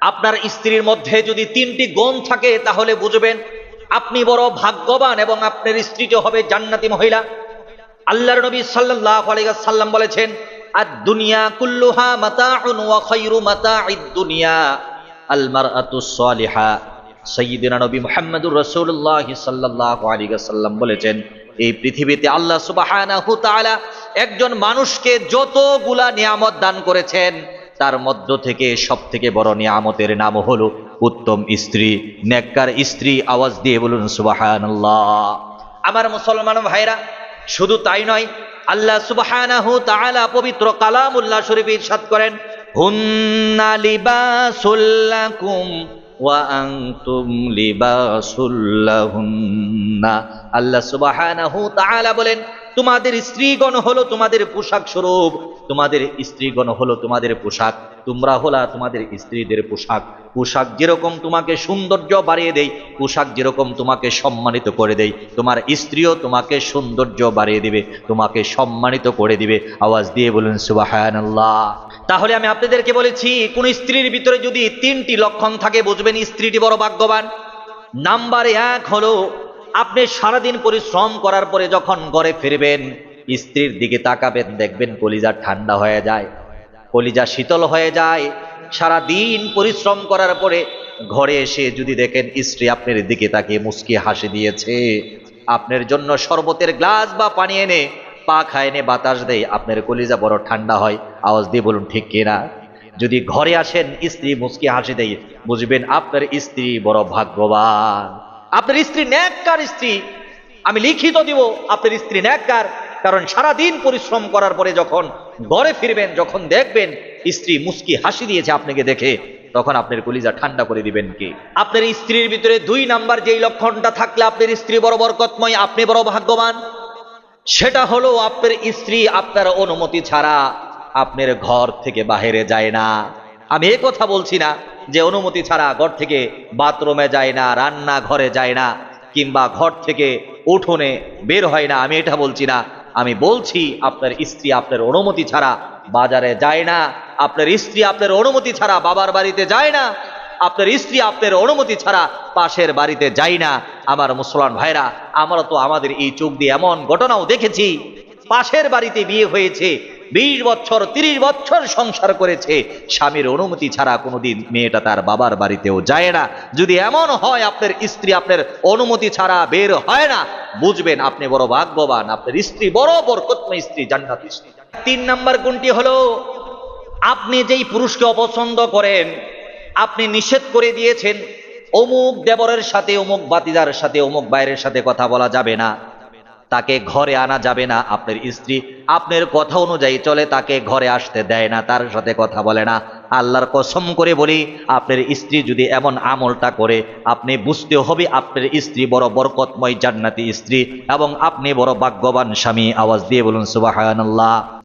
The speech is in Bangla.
আপনার স্ত্রীর মধ্যে যদি 3টি গুণ থাকে তাহলে বুঝবেন আপনি বড় ভাগ্যবান এবং আপনার স্ত্রীটি হবে জান্নাতি মহিলা। আল্লাহর নবী সাল্লাল্লাহু আলাইহি ওয়াসাল্লাম বলেছেন, আদ-দুনিয়া কুল্লুহা মাতাউন ওয়া খায়রু মাতা'id দুনিয়া আল মারআতুস সালিহা। সাইয়্যিদুনা নবী মুহাম্মদুর রাসূলুল্লাহ সাল্লাল্লাহু আলাইহি ওয়াসাল্লাম বলেছেন, এই পৃথিবীতে আল্লাহ সুবহানাহু তাআলা একজন মানুষকে যতগুলা নিয়ামত দান করেছেন তার মধ্য থেকে সবথেকে বড় নিয়ামতের নাম হলো উত্তম স্ত্রী, নেককার স্ত্রী। আওয়াজ দিয়ে বলুন সুবহানাল্লাহ। আমার মুসলমান ভাইরা, শুধু তাই নয়, আল্লাহ সুবহানাহু তাআলা পবিত্র কালামুল্লাহ শরীফে ইরশাদ করেন, হুন্না লিবাসুল লাকুম ওয়া আনতুম লিবাসুল লাহুন্না। আল্লাহ সুবহানাহু তাআলা বলেন, তোমাদের স্ত্রীগণ হলো তোমাদের পোশাক স্বরূপ, তোমাদের স্ত্রীগণ হলো তোমাদের পোশাক, তোমরা হলা তোমাদের স্ত্রীদের পোশাক। পোশাক যেরকম তোমাকে সৌন্দর্য বাড়িয়ে দেয়, পোশাক যেরকম তোমাকে সম্মানিত করে দেয়, তোমার স্ত্রীও তোমাকে সৌন্দর্য বাড়িয়ে দিবে, তোমাকে সম্মানিত করে দিবে। আওয়াজ দিয়ে বলুন সুবহানাল্লাহ। তাহলে আমি আপনাদেরকে বলেছি, কোন স্ত্রীর ভিতরে যদি 3টি লক্ষণ থাকে বুঝবেন স্ত্রীটি বড় ভাগ্যবান। নাম্বার 1 হলো, আপনি সারাদিন পরিশ্রম করার পরে যখন ঘরে ফিরবেন, স্ত্রীর দিকে তাকাবেন, দেখবেন কলিজা ঠান্ডা হয়ে যায়, কলিজা শীতল হয়ে যায়। সারাদিন পরিশ্রম করার পরে ঘরে এসে যদি দেখেন স্ত্রী আপনার দিকে তাকিয়ে মুচকি হাসি দিয়েছে, আপনার জন্য শরবতের গ্লাস বা পানি এনে পাখা এনে বাতাস দেয়, আপনার কলিজা বড় ঠান্ডা হয়। আওয়াজ দিয়ে বলুন ঠিক কিনা? যদি ঘরে আসেন স্ত্রী মুচকি হাসি দেয়, বুঝবেন আপনার স্ত্রী বড় ভাগ্যবান। আপনার স্ত্রী নেককার স্ত্রী, আমি লিখিত দিব আপনার স্ত্রী নেককার। কারণ সারাদিন পরিশ্রম করার পরে যখন ঘরে ফিরবেন, যখন দেখবেন স্ত্রী মুচকি হাসি দিয়েছে আপনাকে দেখে, তখন আপনার কলিজা ঠান্ডা করে দিবেন কি? আপনার স্ত্রীর ভিতরে 2 নাম্বার যেই লক্ষণটা থাকলে আপনার স্ত্রী বড় বরকতময়, আপনি বড় ভাগ্যবান, সেটা হলো আপনার স্ত্রী আপনার অনুমতি ছাড়া আপনার ঘর থেকে বাইরে যায় না। আমি এই কথা বলছি না যে অনুমতি ছাড়া ঘর থেকে বাথরুমে যায় না, রান্না ঘরে যায় না, কিংবা ঘর থেকে উঠোনে বের হয় না, আমি এটা বলছি না। আমি বলছি আপনার স্ত্রী আপনার অনুমতি ছাড়া বাজারে যায় না, আপনার স্ত্রী আপনার অনুমতি ছাড়া বাবার বাড়িতে যায় না, আপনার স্ত্রী আপনার অনুমতি ছাড়া পাশের বাড়িতে যায় না। আমার মুসলমান ভাইরা, আমরা তো আমাদের এই চোখ দিয়ে এমন ঘটনাও দেখেছি, পাশের বাড়িতে বিয়ে হয়েছে, 20 বছর 30 বছর সংসার করেছে, স্বামীর অনুমতি ছাড়া কোনোদিন মেয়েটা তার বাবার বাড়িতেও যায় না। যদি এমন হয় আপনার স্ত্রী আপনার অনুমতি ছাড়া বের হয় না, বুঝবেন আপনি বড় ভাগ্যবান, আপনার স্ত্রী বড় বরকতময় স্ত্রী, জান্নাতি স্ত্রী। 3 নাম্বার গুণটি হলো, আপনি যেই পুরুষকে অপছন্দ করেন, আপনি নিষেধ করে দিয়েছেন অমুক দেবরের সাথে, অমুক বাতিজার সাথে, অমুক বাইরের সাথে কথা বলা যাবে না, তাকে ঘরে আনা যাবে না। আপনার স্ত্রী আপনার কথা অনুযায়ী চলে, তাকে ঘরে আসতে দেয় না, তার সাথে কথা বলে না। আল্লাহর কসম করে বলি, আপনার স্ত্রী যদি এমন আমলটা করে, আপনি বুঝতে হবে আপনার স্ত্রী বড় বরকতময় জান্নাতি স্ত্রী এবং আপনি বড় ভাগ্যবান স্বামী। আওয়াজ দিয়ে বলুন সুবহানাল্লাহ।